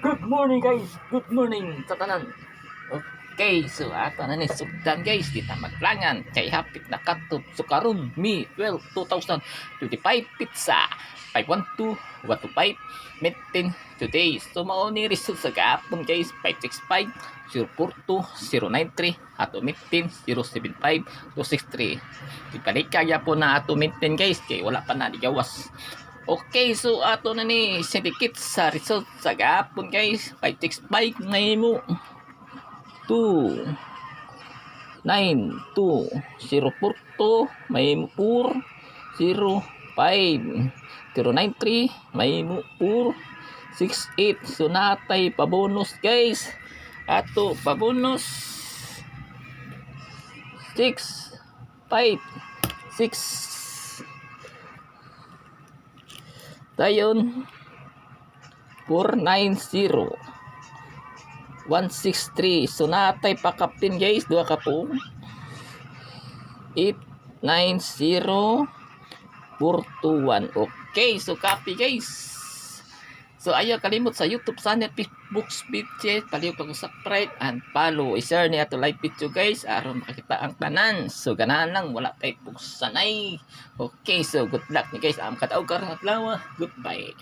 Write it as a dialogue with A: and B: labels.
A: Good morning guys, good morning sa tanan. Okay, so ato na ni sugdan guys, di ta maglangan kay hapit na katop so karon May 12, 2025 pizza 512 125 meeting today. So mao ni result sa gapon guys 565 042 093 ato meeting 075 263. Ibalik kaya po na ato meeting guys kay wala pa na digawas. Okay, so ato na ni syndicate sa result sa gapon guys 565 ngayon mo 2 9 2 042 may mo 4 0 5 093 may mo 4 68. So natay pabonus guys, ato pabonus 6 5 6 dayon 490 163. So natay pa captain guys, duha ka po 890 421. Okay, so copy guys. So ayaw kalimot sa YouTube channel, Facebook page, paliw kang subscribe and follow. I-share niya to live video guys aron makita ang tanan. So ganahan lang, wala tay pugsanay. Okay, so good luck ni guys. Am kataog karon adlaw. Goodbye.